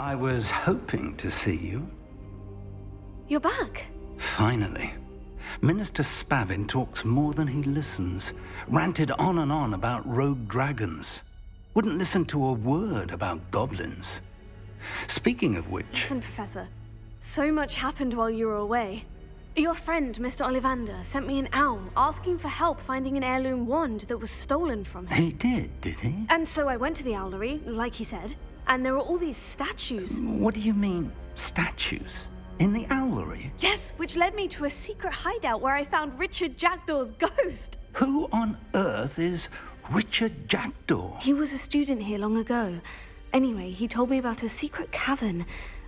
I was hoping to see you. You're back. Finally. Minister Spavin talks more than he listens. Ranted on and on about rogue dragons. Wouldn't listen to a word about goblins. Speaking of which... Listen, Professor. So much happened while you were away. Your friend, Mr. Ollivander, sent me an owl asking for help finding an heirloom wand that was stolen from him. He did he? And so I went to the owlery, like he said, and there were all these statues. What do you mean, statues? In the owlery? Yes, which led me to a secret hideout where I found Richard Jackdaw's ghost. Who on earth is Richard Jackdaw? He was a student here long ago. Anyway, he told me about a secret cavern.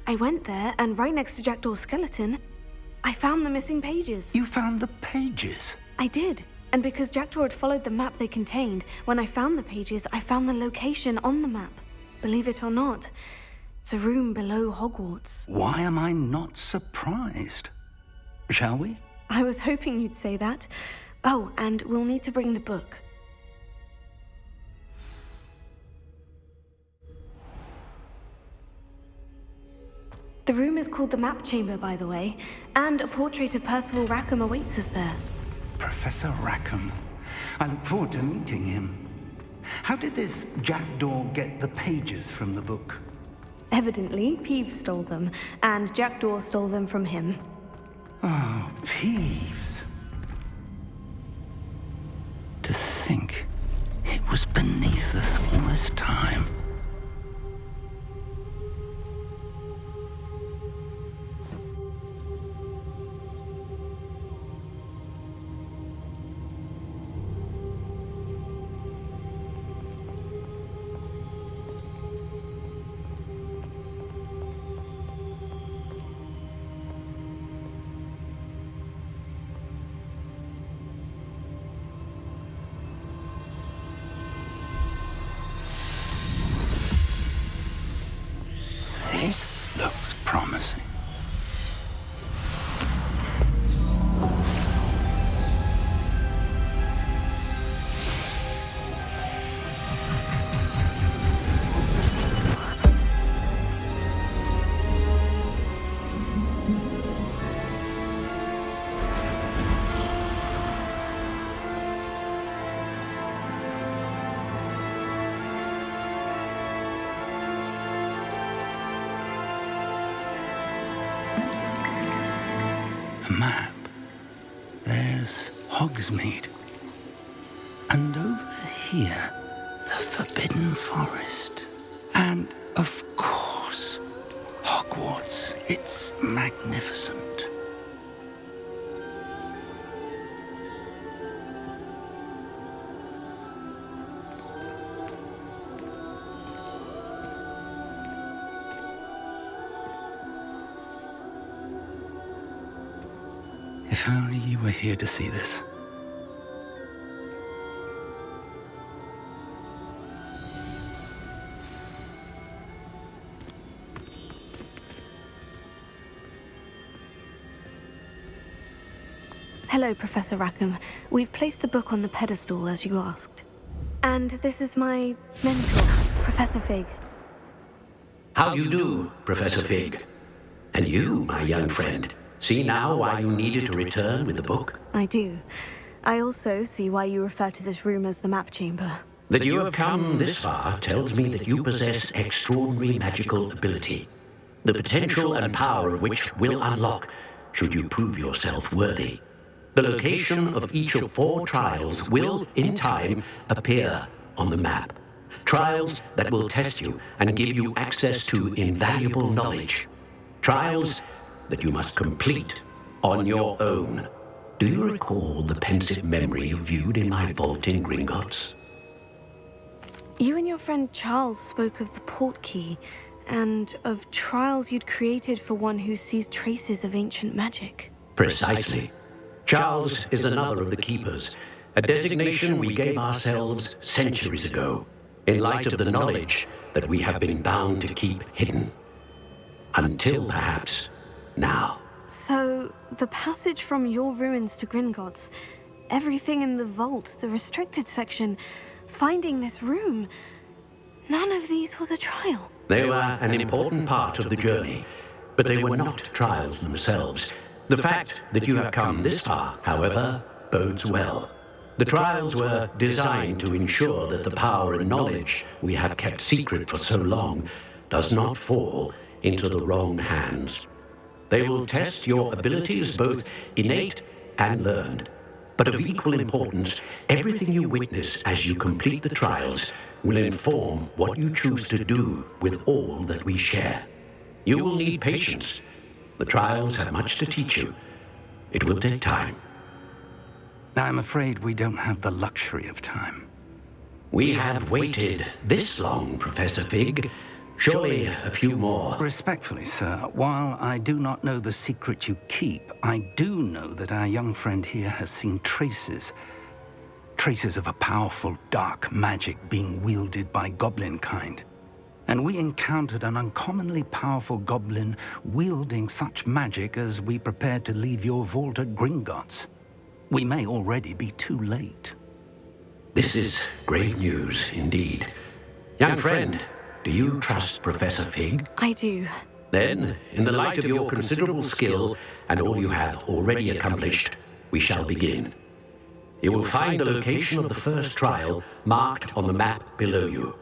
I went there, and right next to Jackdaw's skeleton, I found the missing pages. You found the pages? I did. And because Jackdaw had followed the map they contained, when I found the pages, I found the location on the map. Believe it or not, it's a room below Hogwarts. Why am I not surprised? Shall we? I was hoping you'd say that. Oh, and we'll need to bring the book. The room is called the Map Chamber, by the way, and a portrait of Percival Rackham awaits us there. Professor Rackham. I look forward to meeting him. How did this Jackdaw get the pages from the book? Evidently, Peeves stole them, and Jackdaw stole them from him. Oh, Peeves. To think it was beneath us all this time. This looks promising. Map. There's Hogsmeade. And over here, the Forbidden Forest. And, of course, Hogwarts. It's magnificent. If only you were here to see this. Hello, Professor Rackham. We've placed the book on the pedestal, as you asked. And this is my mentor, Professor Fig. How do you do, Professor Fig? And you, my young friend, see now why you needed to return with the book? I do. I also see why you refer to this room as the Map Chamber. That you have come this far tells me that you possess extraordinary magical ability, the potential and power of which will unlock should you prove yourself worthy. The location of each of 4 trials will, in time, appear on the map. Trials that will test you and give you access to invaluable knowledge. Trials that you must complete on your own. Do you recall the pensive memory you viewed in my vault in Gringotts? You and your friend Charles spoke of the portkey, and of trials you'd created for one who sees traces of ancient magic. Precisely. Charles is another of the Keepers, a designation we gave ourselves centuries ago, in light of the knowledge that we have been bound to keep hidden. Until, perhaps, now. So, the passage from your ruins to Gringotts, everything in the vault, the restricted section, finding this room, None of these was a trial. They were an important part of the journey, but they were not trials themselves. The fact that you have come this far, however, bodes well. The trials were designed to ensure that the power and knowledge we have kept secret for so long does not fall into the wrong hands. They will test your abilities, both innate and learned. But of equal importance, everything you witness as you complete the trials will inform what you choose to do with all that we share. You will need patience. The trials have much to teach you. It will take time. I'm afraid we don't have the luxury of time. We have waited this long, Professor Fig. Surely a few more. Respectfully, sir, while I do not know the secret you keep, I do know that our young friend here has seen traces of a powerful dark magic being wielded by goblin kind. And we encountered an uncommonly powerful goblin wielding such magic as we prepared to leave your vault at Gringotts. We may already be too late. This is great news indeed. Young friend, do you trust Professor Fig? I do. Then, in the light of your considerable skill and all you have already accomplished, we shall begin. You will find the location of the first trial marked on the map below you.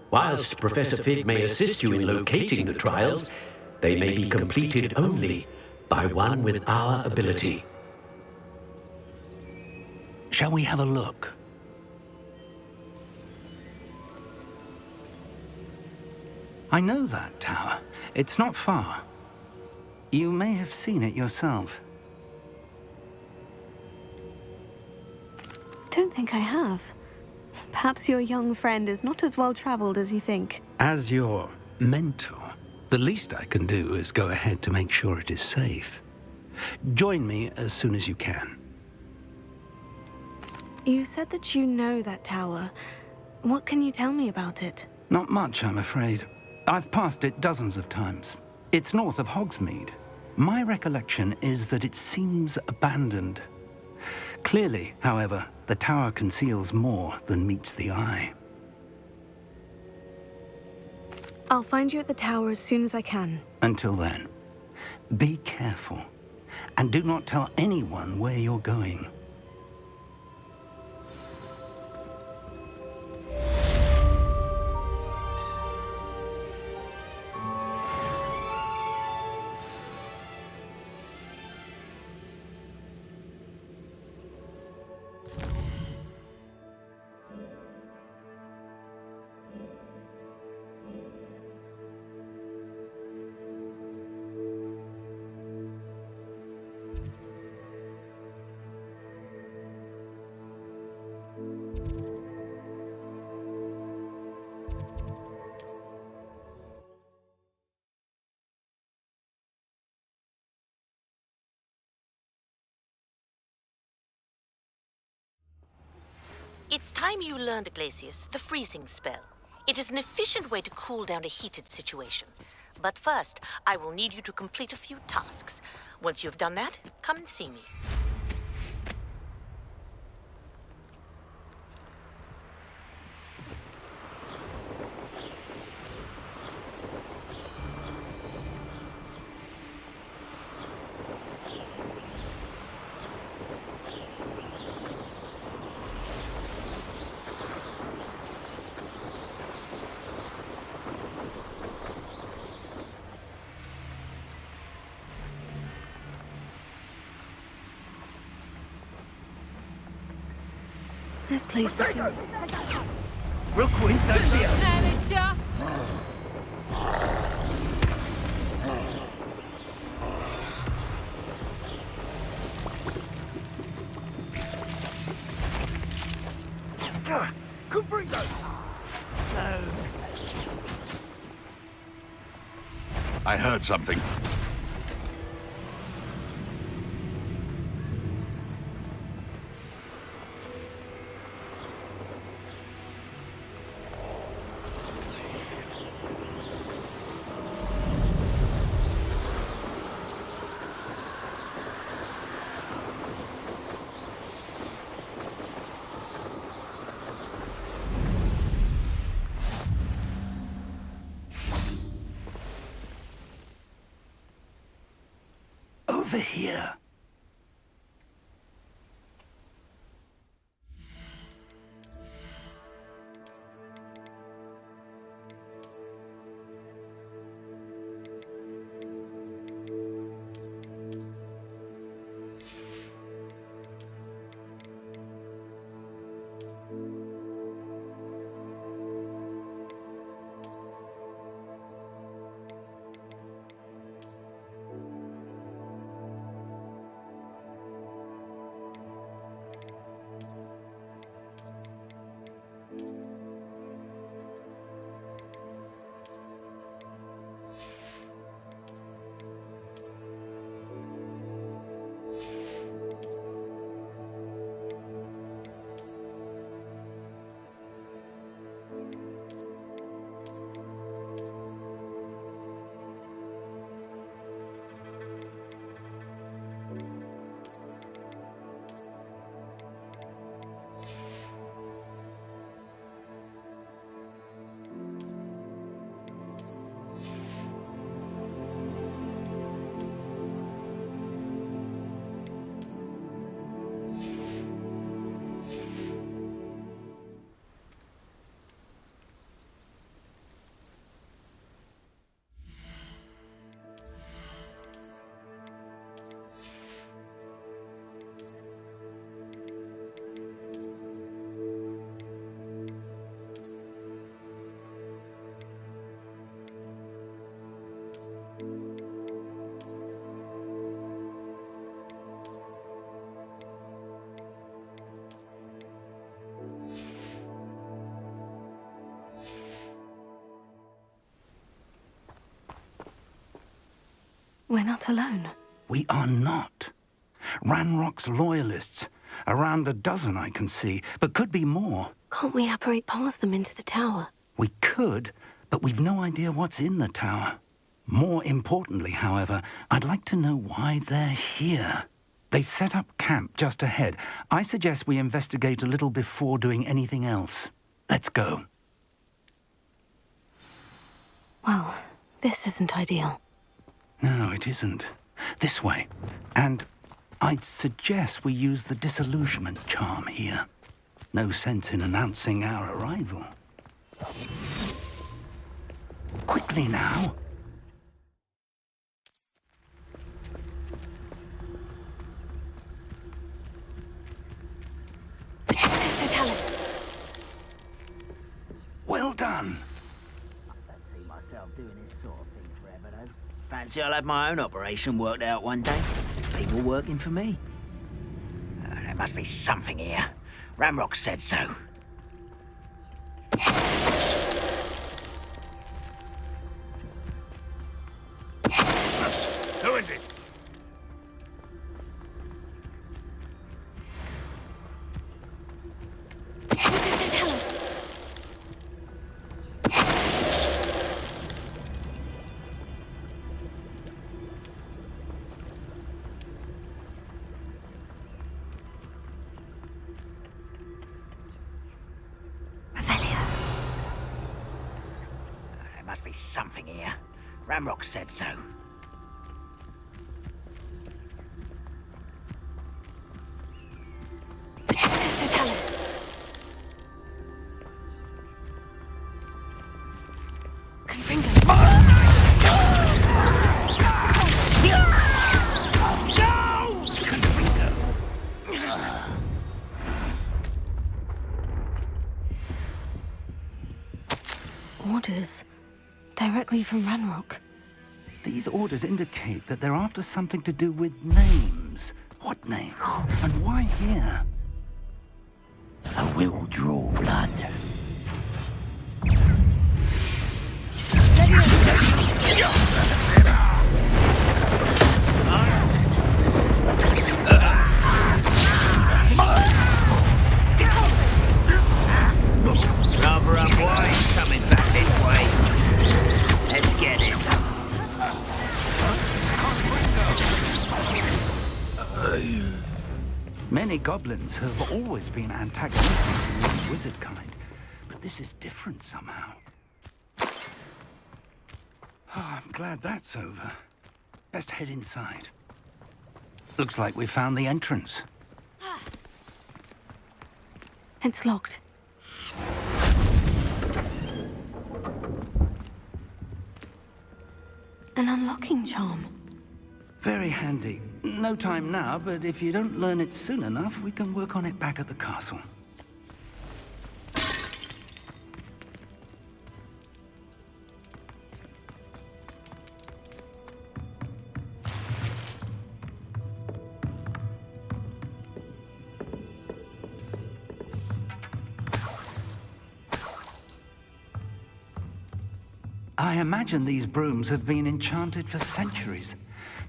Whilst Professor Fig may assist you in locating the trials, they may be completed only by one with our ability. Shall we have a look? I know that tower. It's not far. You may have seen it yourself. Don't think I have. Perhaps your young friend is not as well-traveled as you think. As your mentor, the least I can do is go ahead to make sure it is safe. Join me as soon as you can. You said that you know that tower. What can you tell me about it? Not much, I'm afraid. I've passed it dozens of times. It's north of Hogsmeade. My recollection is that it seems abandoned. Clearly, however, the tower conceals more than meets the eye. I'll find you at the tower as soon as I can. Until then, be careful, and do not tell anyone where you're going. It's time you learned, Glacius, the freezing spell. It is an efficient way to cool down a heated situation. But first, I will need you to complete a few tasks. Once you've done that, come and see me. This place is... I heard something. to hear. We're not alone. We are not. Ranrock's loyalists. Around a dozen I can see, but could be more. Can't we apparate past them into the tower? We could, but we've no idea what's in the tower. More importantly, however, I'd like to know why they're here. They've set up camp just ahead. I suggest we investigate a little before doing anything else. Let's go. Well, this isn't ideal. No, it isn't. This way. And I'd suggest we use the disillusionment charm here. No sense in announcing our arrival. Quickly now. Well done. See myself doing this sort of thing forever, though. Fancy I'll have my own operation worked out one day. People working for me. There must be something here. Ramrock said so. Who is it? There must be something here. Ramrock said so. Orders. Directly from Ranrock. These orders indicate that they're after something to do with names. What names? And why here? I will draw blood. Rather unwise coming back this way. Let's get this up. Many goblins have always been antagonistic towards wizard kind, but this is different somehow. I'm glad that's over. Best head inside. Looks like we found the entrance. It's locked. An unlocking charm. Very handy. No time now, but if you don't learn it soon enough, we can work on it back at the castle. I imagine these brooms have been enchanted for centuries.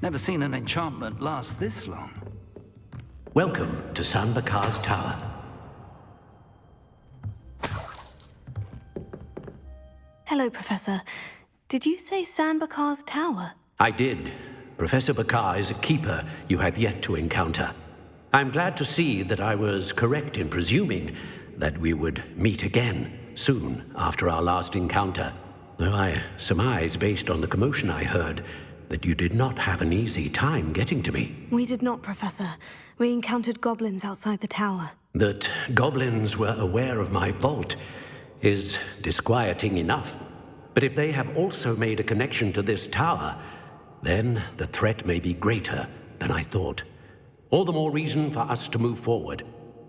Never seen an enchantment last this long. Welcome to San Bakar's Tower. Hello, Professor. Did you say San Bakar's Tower? I did. Professor Bakar is a keeper you have yet to encounter. I'm glad to see that I was correct in presuming that we would meet again soon after our last encounter. Though I surmise, based on the commotion I heard, that you did not have an easy time getting to me. We did not, Professor. We encountered goblins outside the tower. That goblins were aware of my vault is disquieting enough. But if they have also made a connection to this tower, then the threat may be greater than I thought. All the more reason for us to move forward.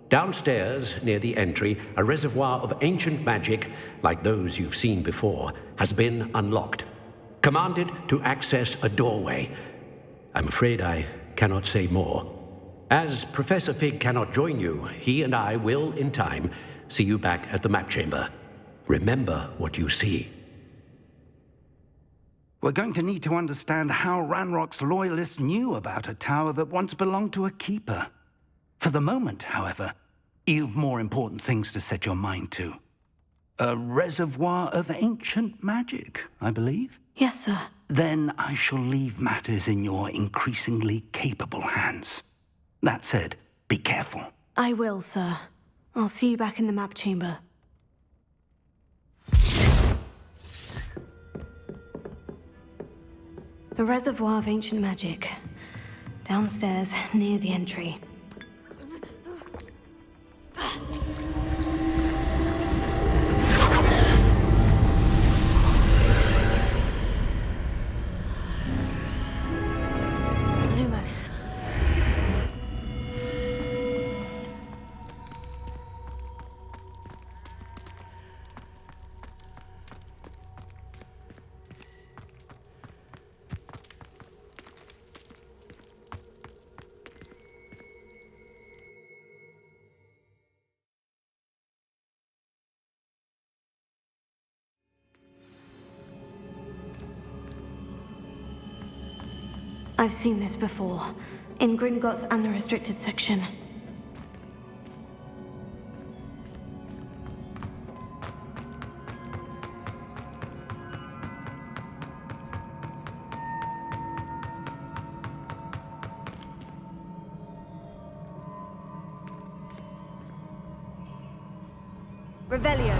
Downstairs, near the entry, a reservoir of ancient magic, like those you've seen before, has been unlocked. Commanded to access a doorway. I'm afraid I cannot say more. As Professor Fig cannot join you, he and I will, in time, see you back at the map chamber. Remember what you see. We're going to need to understand how Ranrock's loyalists knew about a tower that once belonged to a keeper. For the moment, however, you've more important things to set your mind to. A reservoir of ancient magic, I believe? Yes, sir. Then I shall leave matters in your increasingly capable hands. That said, be careful. I will, sir. I'll see you back in the map chamber. A reservoir of ancient magic. Downstairs, near the entry. Lumos. I've seen this before, in Gringotts and the restricted section. Revelio.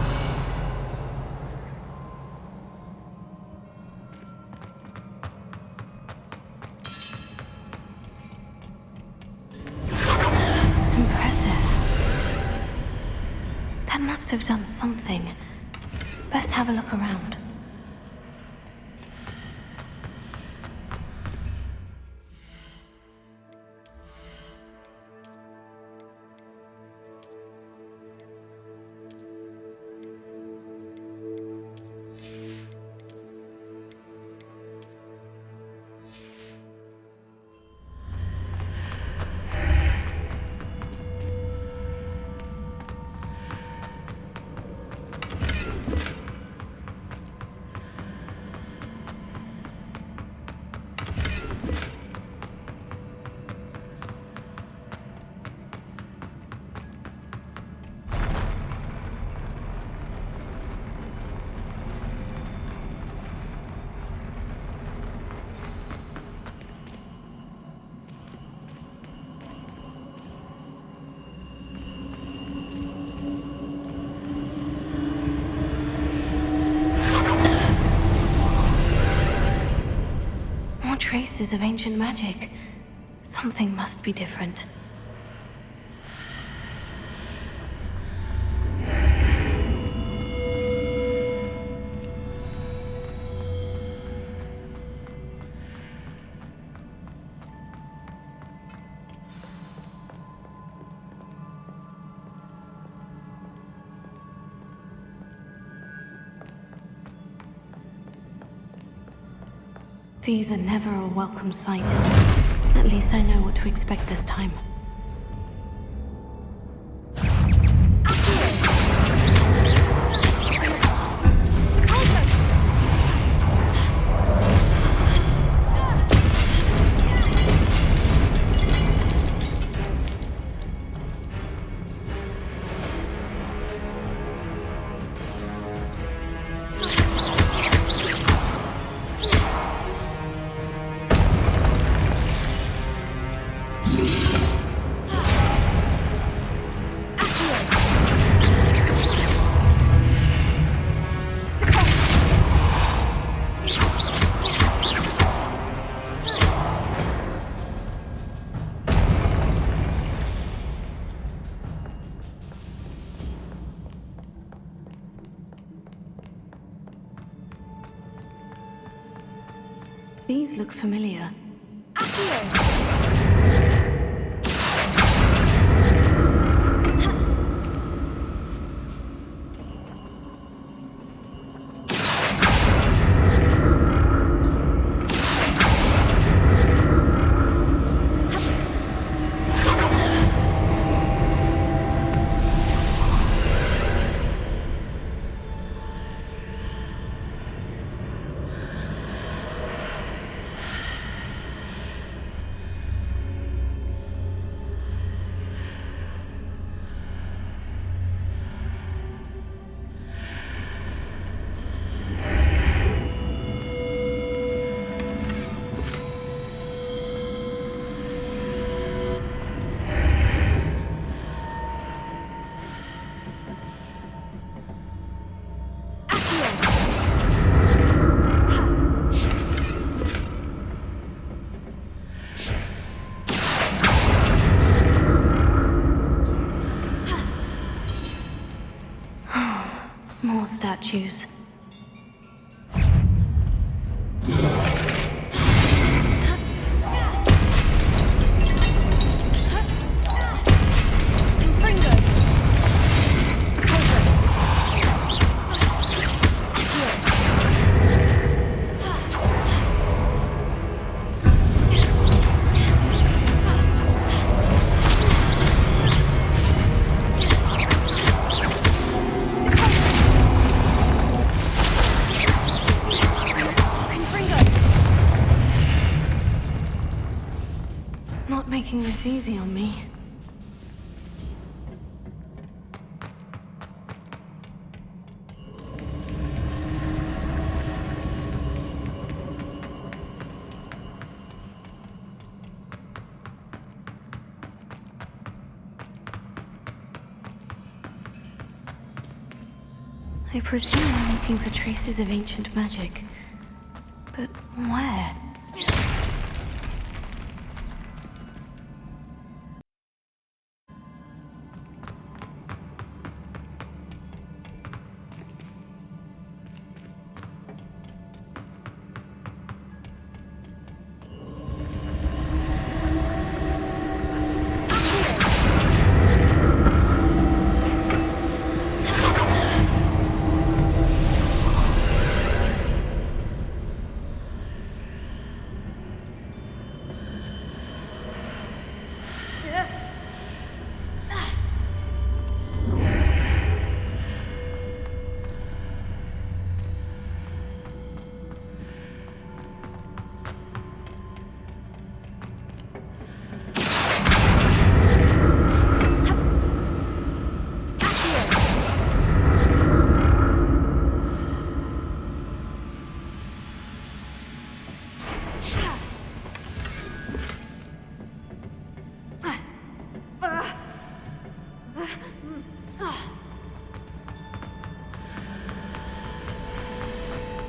Must have done something. Best have a look around. Traces of ancient magic. Something must be different. These are never a welcome sight. At least I know what to expect this time. These look familiar. More statues. Not making this easy on me. I presume I'm looking for traces of ancient magic. But where?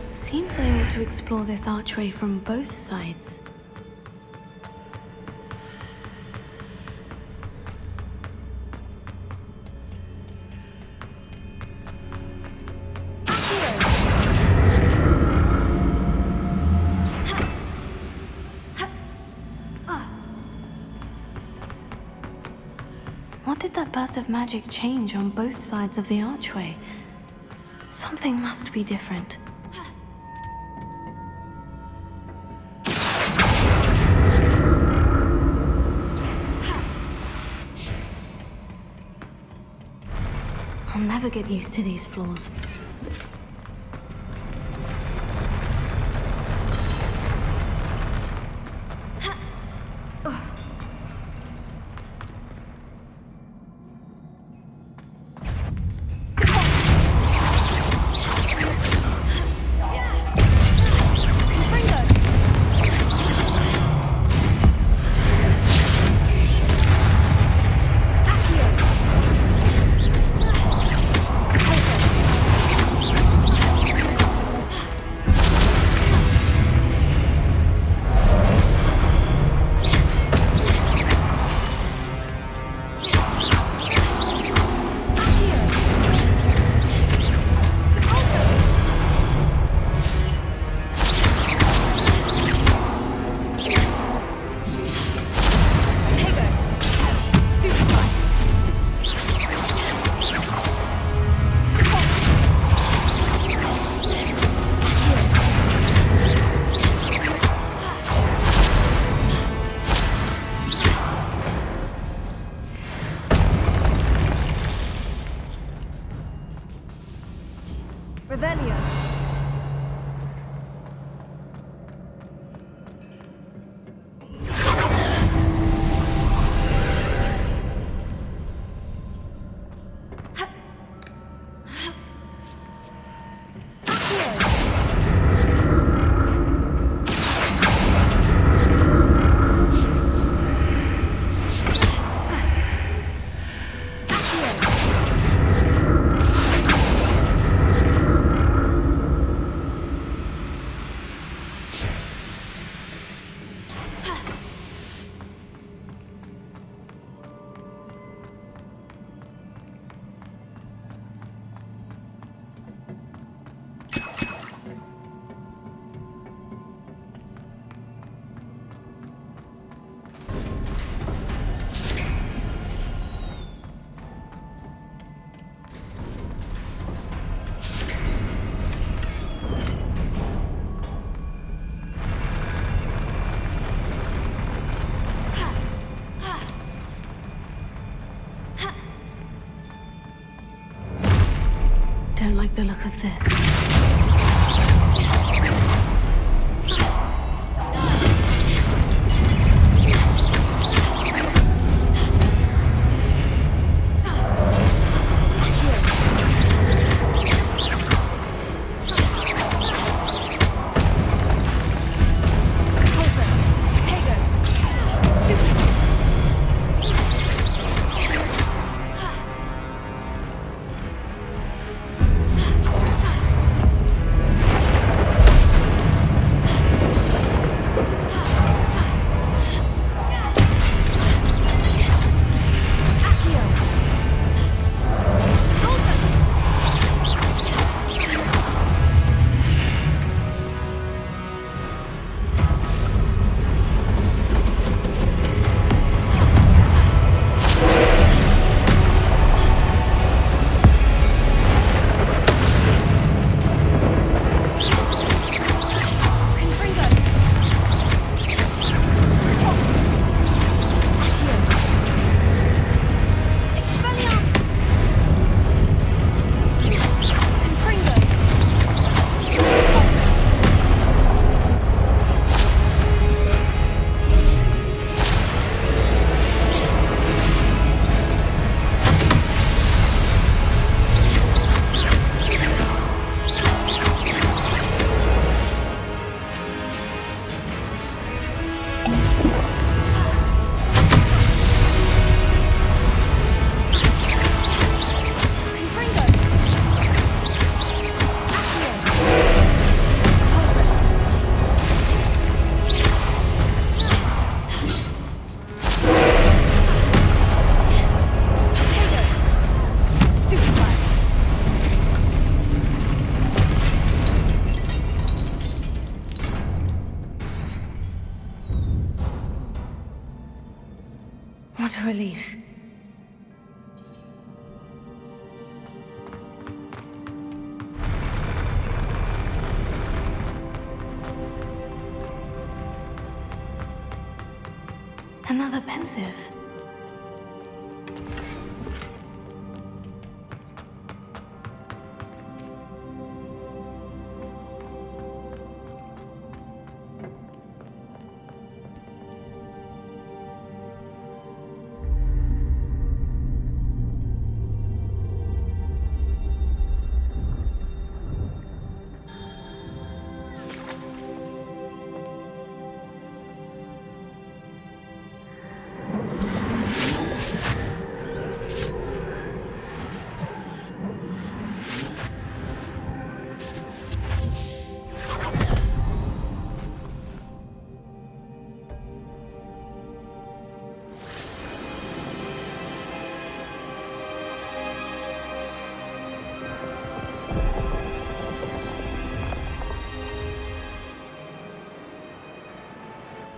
Seems I ought to explore this archway from both sides. burst of magic change on both sides of the archway. Something must be different. I'll never get used to these floors. Revelio. Don't like the look of this. What a relief. Another pensive.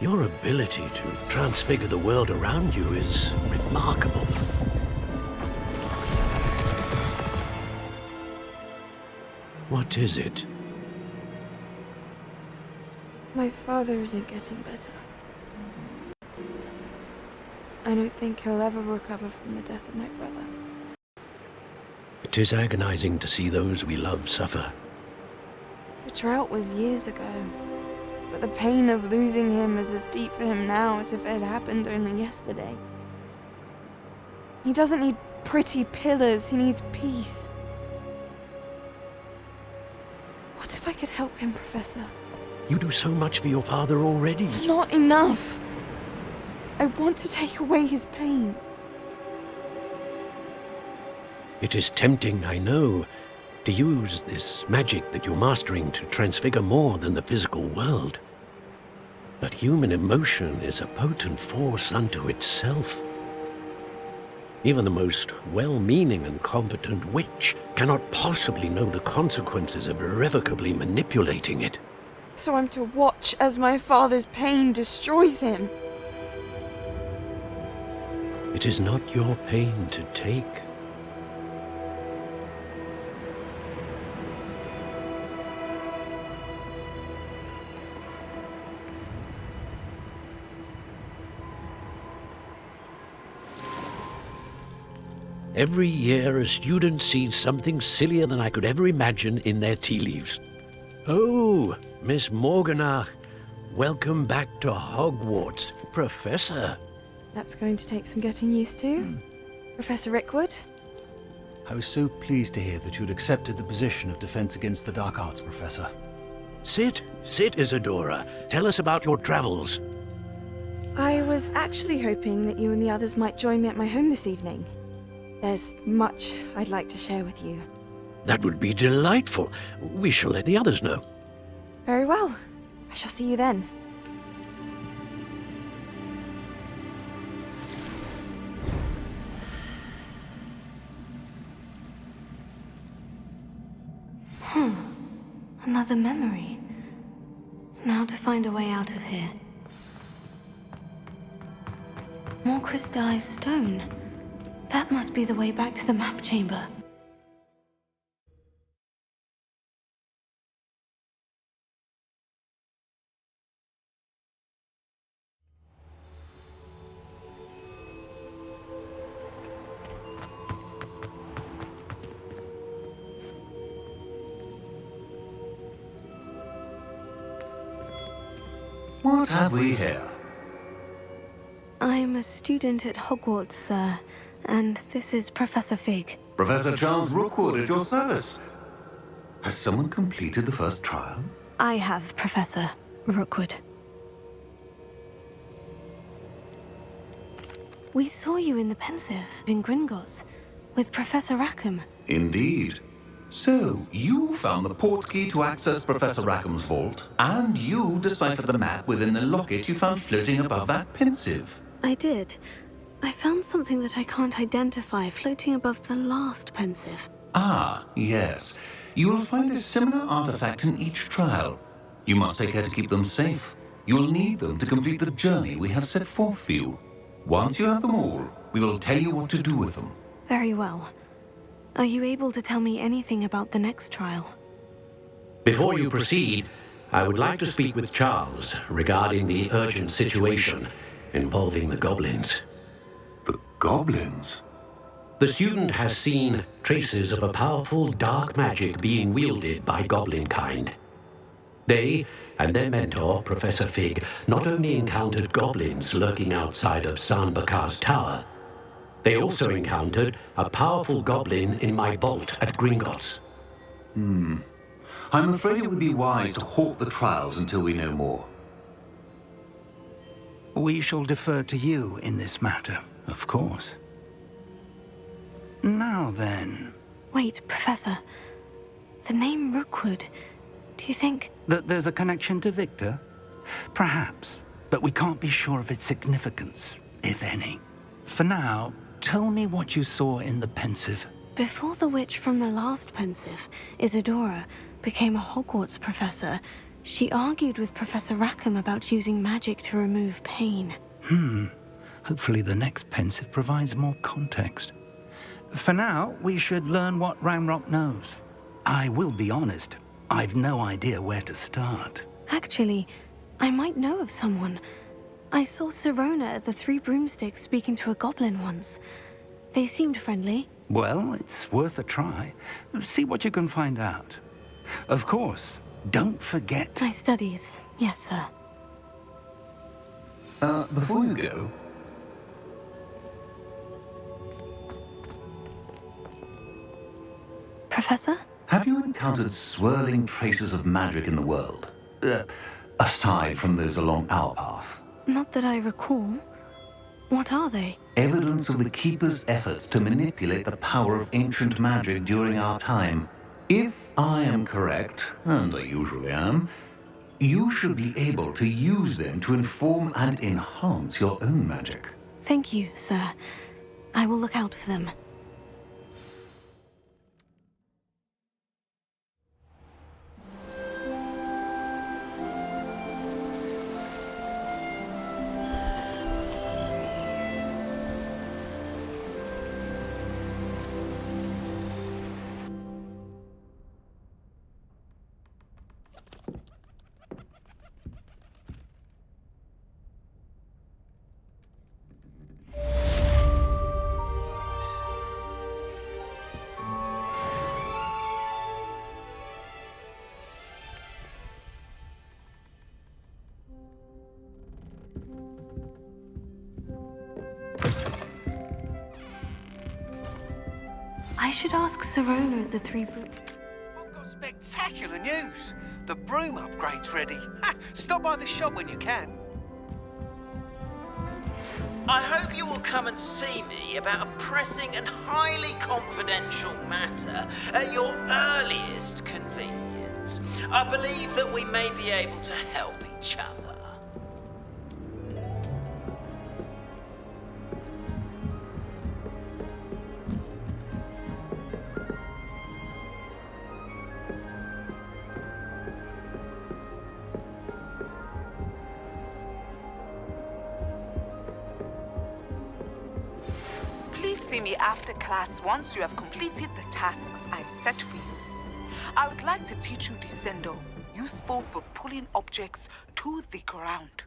Your ability to transfigure the world around you is remarkable. What is it? My father isn't getting better. I don't think he'll ever recover from the death of my brother. It is agonizing to see those we love suffer. The drought was years ago, but the pain of losing him is as deep for him now as if it had happened only yesterday. He doesn't need pretty pillars, he needs peace. What if I could help him, Professor? You do so much for your father already. It's not enough. I want to take away his pain. It is tempting, I know, to use this magic that you're mastering to transfigure more than the physical world. But human emotion is a potent force unto itself. Even the most well-meaning and competent witch cannot possibly know the consequences of irrevocably manipulating it. So I'm to watch as my father's pain destroys him. It is not your pain to take. Every year, a student sees something sillier than I could ever imagine in their tea leaves. Oh, Miss Morganach, welcome back to Hogwarts, Professor. That's going to take some getting used to. Professor Rickwood? I was so pleased to hear that you'd accepted the position of Defense Against the Dark Arts, Professor. Sit, Isadora. Tell us about your travels. I was actually hoping that you and the others might join me at my home this evening. There's much I'd like to share with you. That would be delightful. We shall let the others know. Very well. I shall see you then. Another memory. Now to find a way out of here. More crystallized stone. That must be the way back to the map chamber. What have we here? I'm a student at Hogwarts, sir, and this is Professor Fig. Professor Charles Rookwood at your service. Has someone completed the first trial? I have, Professor Rookwood. We saw you in the Pensive in Gringotts with Professor Rackham. Indeed. So, you found the portkey to access Professor Rackham's vault, and you deciphered the map within the locket you found floating above that Pensive. I did. I found something that I can't identify floating above the last Pensive. Ah, yes. You will find a similar artifact in each trial. You must take care to keep them safe. You will need them to complete the journey we have set forth for you. Once you have them all, we will tell you what to do with them. Very well. Are you able to tell me anything about the next trial? Before you proceed, I would like to speak with Charles regarding the urgent situation involving the goblins. The goblins? The student has seen traces of a powerful dark magic being wielded by goblin kind. They and their mentor, Professor Fig, not only encountered goblins lurking outside of Sanbakar's tower, they also encountered a powerful goblin in my vault at Gringotts. I'm afraid it would be wise to halt the trials until we know more. We shall defer to you in this matter, of course. Now then, Wait, Professor. The name Rookwood. Do you think... that there's a connection to Victor? Perhaps, but we can't be sure of its significance, if any. For now, tell me what you saw in the Pensive. Before the witch from the last Pensive, Isadora, became a Hogwarts professor, she argued with Professor Rackham about using magic to remove pain. Hopefully the next Pensive provides more context. For now, we should learn what Ranrock knows. I will be honest, I've no idea where to start. Actually, I might know of someone. I saw Sirona at the Three Broomsticks speaking to a goblin once. They seemed friendly. Well, it's worth a try. See what you can find out. Of course, don't forget... My studies, yes, sir. Before you go, Professor? have you encountered swirling traces of magic in the world? Aside from those along our path. Not that I recall. What are they? Evidence of the Keeper's efforts to manipulate the power of ancient magic during our time. If I am correct, and I usually am, you should be able to use them to inform and enhance your own magic. Thank you, sir. I will look out for them. I should ask Sirona at the Three Broom... I've got spectacular news. The broom upgrade's ready. Ha! Stop by the shop when you can. I hope you will come and see me about a pressing and highly confidential matter at your earliest convenience. I believe that we may be able to help each other. Please see me after class once you have completed the tasks I've set for you. I would like to teach you Descendo, useful for pulling objects to the ground.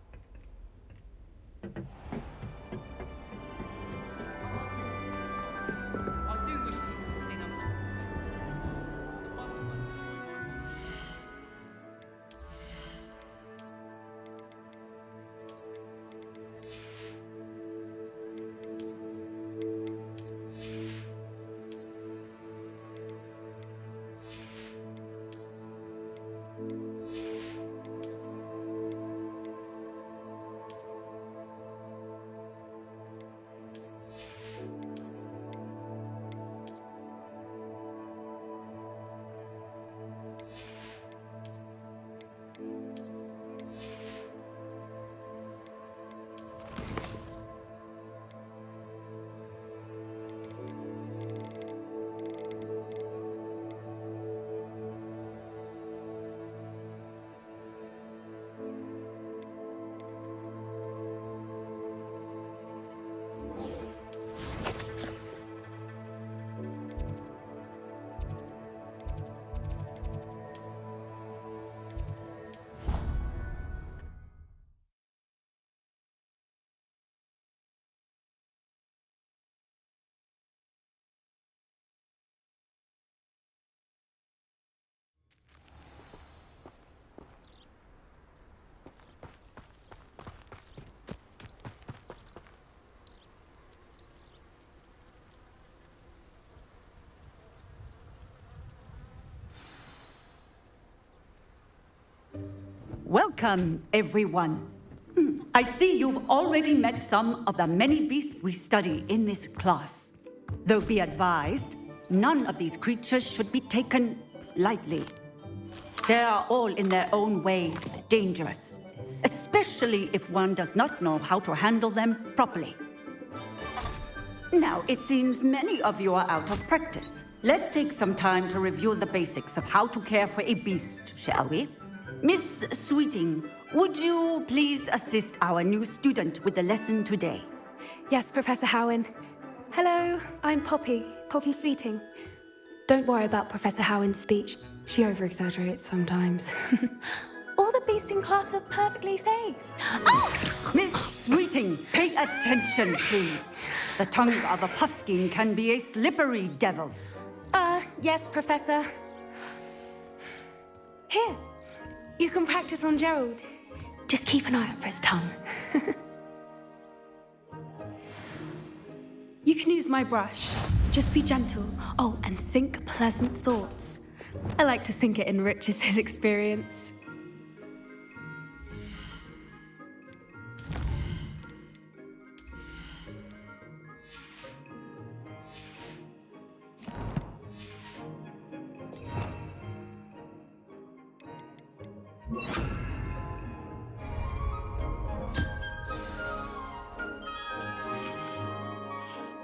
Welcome, everyone. I see you've already met some of the many beasts we study in this class. Though be advised, none of these creatures should be taken lightly. They are all in their own way dangerous, especially if one does not know how to handle them properly. Now, it seems many of you are out of practice. Let's take some time to review the basics of how to care for a beast, shall we? Miss Sweeting, would you please assist our new student with the lesson today? Yes, Professor Howen. Hello, I'm Poppy Sweeting. Don't worry about Professor Howen's speech. She over-exaggerates sometimes. All the beasts in class are perfectly safe. Oh! Miss Sweeting, pay attention, please. The tongue of a puffskein can be a slippery devil. Yes, Professor. Here, you can practice on Gerald. Just keep an eye out for his tongue. You can use my brush. Just be gentle. Oh, and think pleasant thoughts. I like to think it enriches his experience.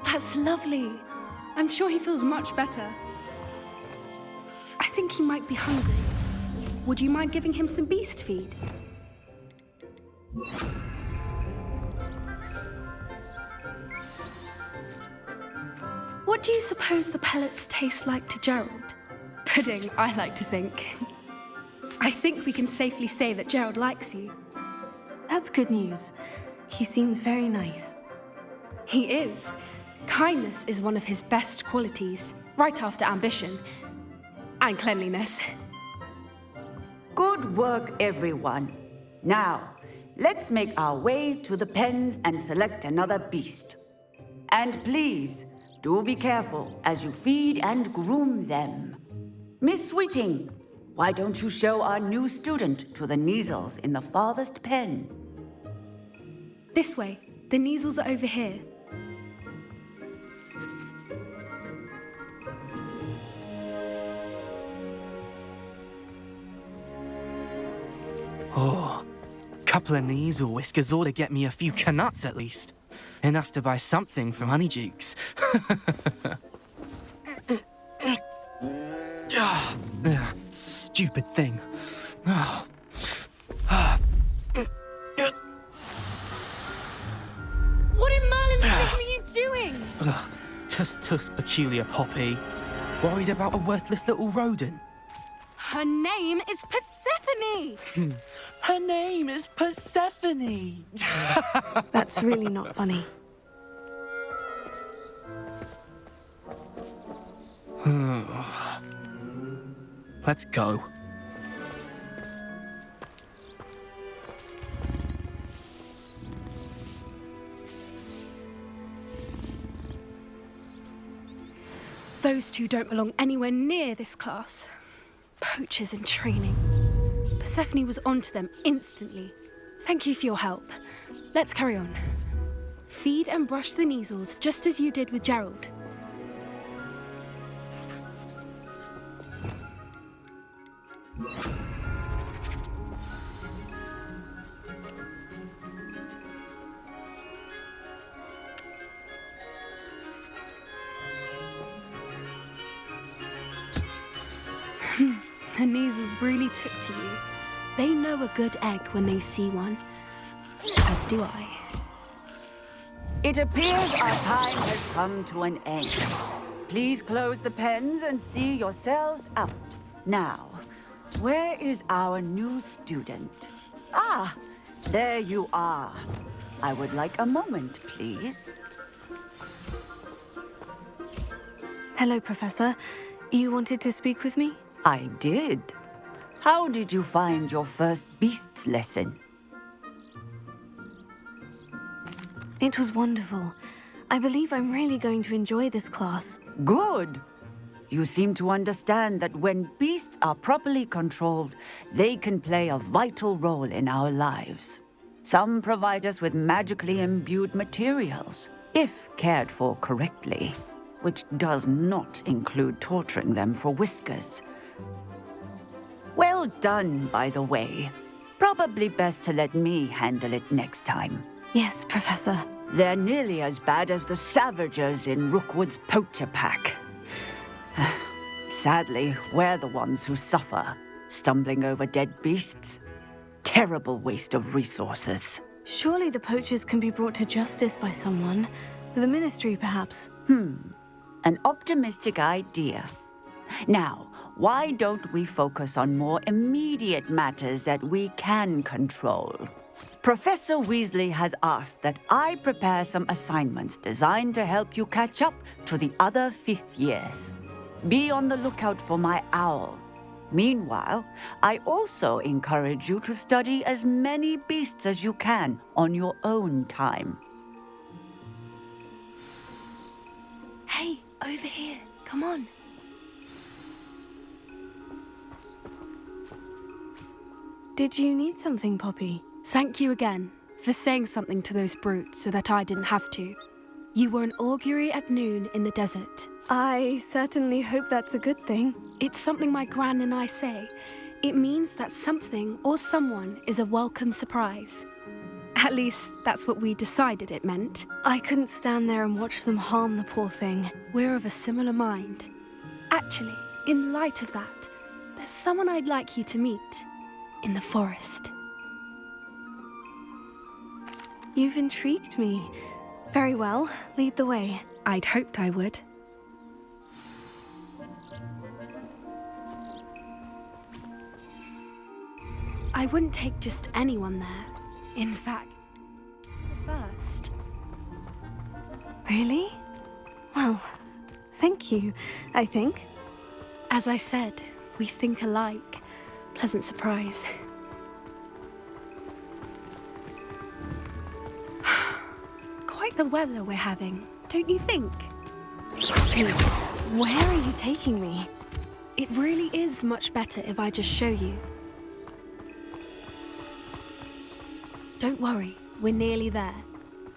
That's lovely. I'm sure he feels much better. I think he might be hungry. Would you mind giving him some beast feed? What do you suppose the pellets taste like to Gerald? Pudding, I like to think. I think we can safely say that Gerald likes you. That's good news. He seems very nice. He is. Kindness is one of his best qualities, right after ambition. And cleanliness. Good work, everyone. Now, let's make our way to the pens and select another beast. And please, do be careful as you feed and groom them. Miss Sweeting, why don't you show our new student to the Neasels in the farthest pen? This way. The Neasels are over here. Oh, couple of Neasel whiskers ought to get me a few canuts at least. Enough to buy something from Honeydukes. Stupid thing. What in Merlin's name are you doing? Tuss, peculiar Poppy. Worried about a worthless little rodent? Her name is Persephone! Her name is Persephone! That's really not funny. Let's go. Those two don't belong anywhere near this class. Poachers in training. Persephone was onto them instantly. Thank you for your help. Let's carry on. Feed and brush the Neasels just as you did with Gerald. The Neasels really took to you. They know a good egg when they see one. As do I. It appears our time has come to an end. Please close the pens and see yourselves out. Now, where is our new student? Ah, there you are. I would like a moment, please. Hello, Professor. You wanted to speak with me? I did. How did you find your first beasts lesson? It was wonderful. I believe I'm really going to enjoy this class. Good. You seem to understand that when beasts are properly controlled, they can play a vital role in our lives. Some provide us with magically imbued materials, if cared for correctly, which does not include torturing them for whiskers. Well done, by the way. Probably best to let me handle it next time. Yes, Professor. They're nearly as bad as the Savagers in Rookwood's poacher pack. Sadly, we're the ones who suffer, stumbling over dead beasts. Terrible waste of resources. Surely the poachers can be brought to justice by someone. The Ministry, perhaps. An optimistic idea. Now, why don't we focus on more immediate matters that we can control? Professor Weasley has asked that I prepare some assignments designed to help you catch up to the other fifth years. Be on the lookout for my owl. Meanwhile, I also encourage you to study as many beasts as you can on your own time. Hey, over here. Come on. Did you need something, Poppy? Thank you again for saying something to those brutes so that I didn't have to. You were an augury at noon in the desert. I certainly hope that's a good thing. It's something my gran and I say. It means that something or someone is a welcome surprise. At least, that's what we decided it meant. I couldn't stand there and watch them harm the poor thing. We're of a similar mind. Actually, in light of that, there's someone I'd like you to meet in the forest. You've intrigued me. Very well, lead the way. I'd hoped I would. I wouldn't take just anyone there. In fact, the first. Really? Well, thank you, I think. As I said, we think alike. Pleasant surprise. Quite the weather we're having, don't you think? Where are you taking me? It really is much better if I just show you. Don't worry, we're nearly there.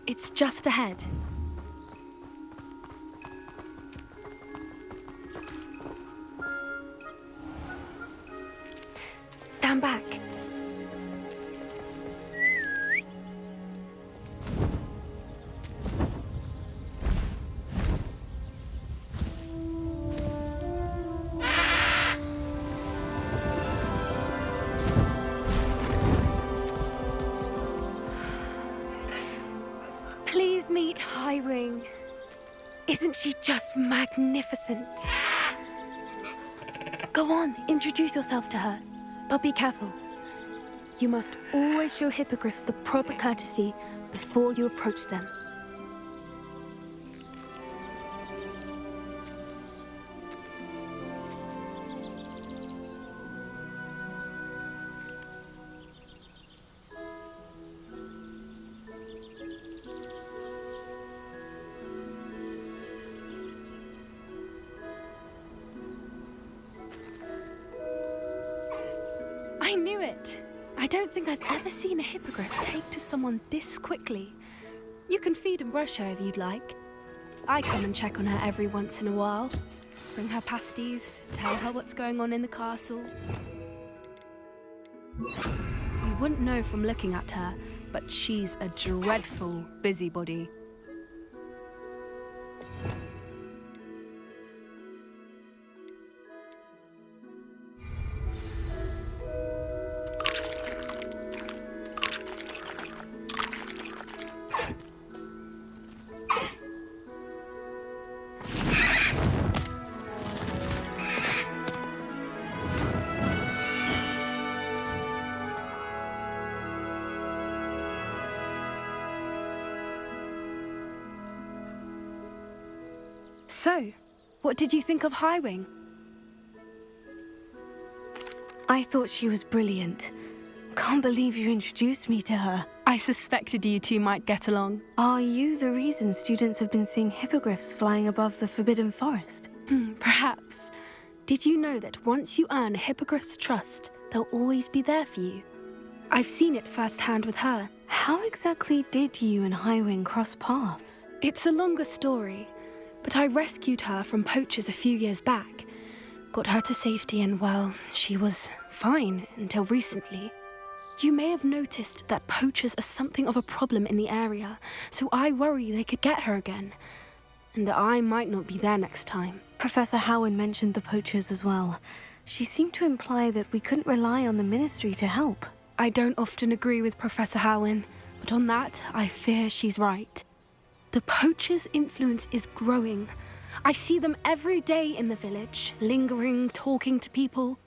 It's just ahead. Stand back. Please meet Highwing. Isn't she just magnificent? Go on, introduce yourself to her. But be careful. You must always show hippogriffs the proper courtesy before you approach them. I knew it! I don't think I've ever seen a hippogriff take to someone this quickly. You can feed and brush her if you'd like. I come and check on her every once in a while. Bring her pasties, tell her what's going on in the castle. You wouldn't know from looking at her, but she's a dreadful busybody. So, what did you think of Highwing? I thought she was brilliant. Can't believe you introduced me to her. I suspected you two might get along. Are you the reason students have been seeing hippogriffs flying above the Forbidden Forest? Perhaps. Did you know that once you earn a Hippogriff's trust, they'll always be there for you? I've seen it firsthand with her. How exactly did you and Highwing cross paths? It's a longer story, but I rescued her from poachers a few years back. Got her to safety and, well, she was fine until recently. You may have noticed that poachers are something of a problem in the area, so I worry they could get her again. And I might not be there next time. Professor Howin mentioned the poachers as well. She seemed to imply that we couldn't rely on the Ministry to help. I don't often agree with Professor Howin, but on that, I fear she's right. The poachers' influence is growing. I see them every day in the village, lingering, talking to people.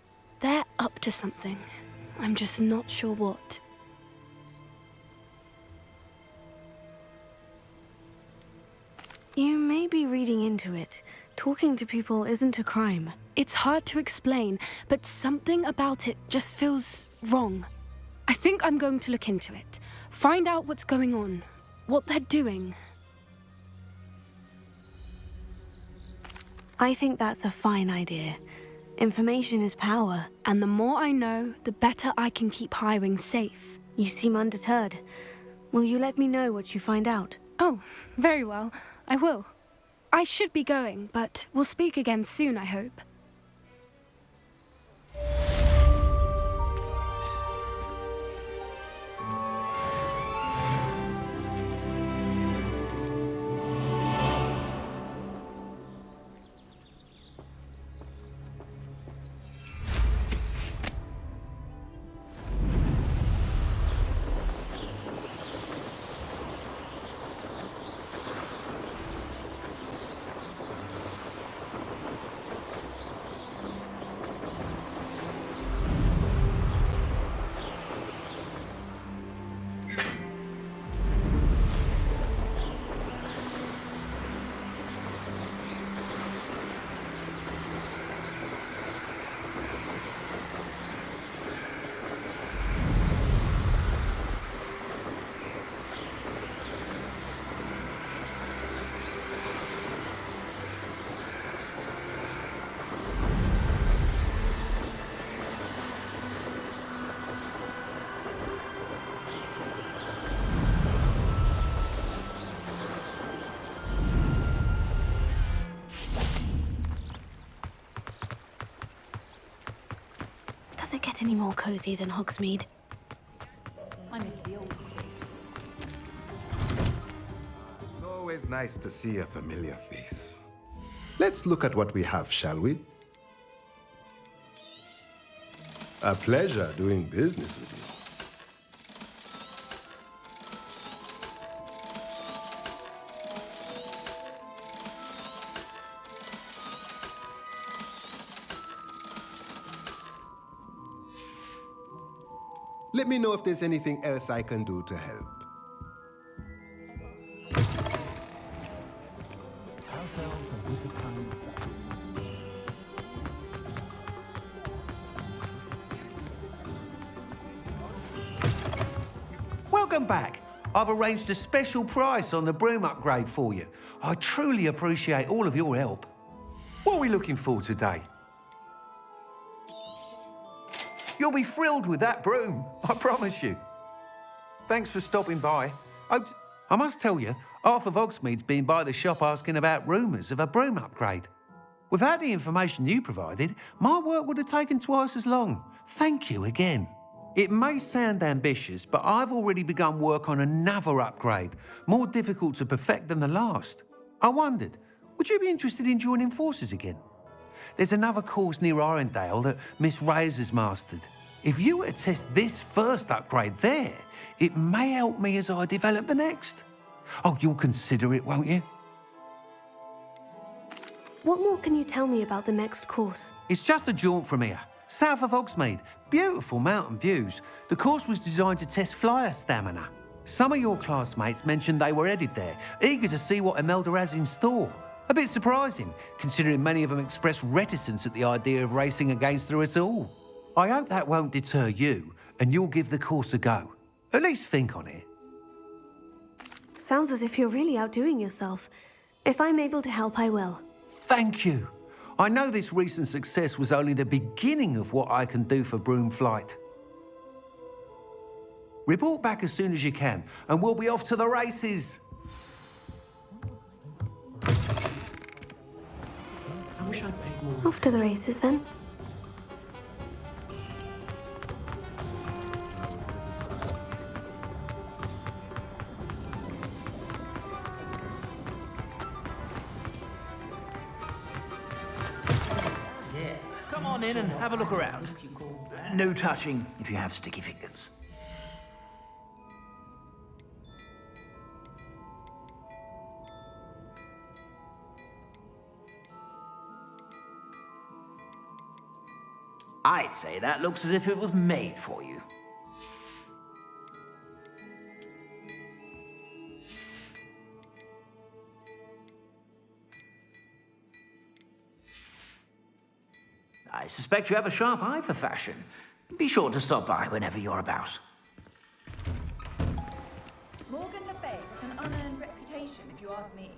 They're up to something. I'm just not sure what. You may be reading into it. Talking to people isn't a crime. It's hard to explain, but something about it just feels wrong. I think I'm going to look into it. Find out what's going on, what they're doing. I think that's a fine idea. Information is power. And the more I know, the better I can keep Highwing safe. You seem undeterred. Will you let me know what you find out? Oh, very well. I will. I should be going, but we'll speak again soon, I hope. Does it get any more cozy than Hogsmeade? Always nice to see a familiar face. Let's look at what we have, shall we? A pleasure doing business with you. Let me know if there's anything else I can do to help. Welcome back. I've arranged a special price on the broom upgrade for you. I truly appreciate all of your help. What are we looking for today? You'll be thrilled with that broom, I promise you. Thanks for stopping by. I must tell you, half of Hogsmeade's been by the shop asking about rumours of a broom upgrade. Without the information you provided, my work would have taken twice as long. Thank you again. It may sound ambitious, but I've already begun work on another upgrade, more difficult to perfect than the last. I wondered, would you be interested in joining forces again? There's another course near Arendelle that Miss Reyes has mastered. If you were to test this first upgrade there, it may help me as I develop the next. Oh, you'll consider it, won't you? What more can you tell me about the next course? It's just a jaunt from here, south of Hogsmeade. Beautiful mountain views. The course was designed to test flyer stamina. Some of your classmates mentioned they were headed there, eager to see what Imelda has in store. A bit surprising, considering many of them expressed reticence at the idea of racing against her at all. I hope that won't deter you, and you'll give the course a go. At least think on it. Sounds as if you're really outdoing yourself. If I'm able to help, I will. Thank you. I know this recent success was only the beginning of what I can do for broom flight. Report back as soon as you can, and we'll be off to the races. Off to the races then. Come on in and have a look around. No touching if you have sticky fingers. I'd say that looks as if it was made for you. I suspect you have a sharp eye for fashion. Be sure to stop by whenever you're about. Morgan Le Fay with an unearned reputation, if you ask me.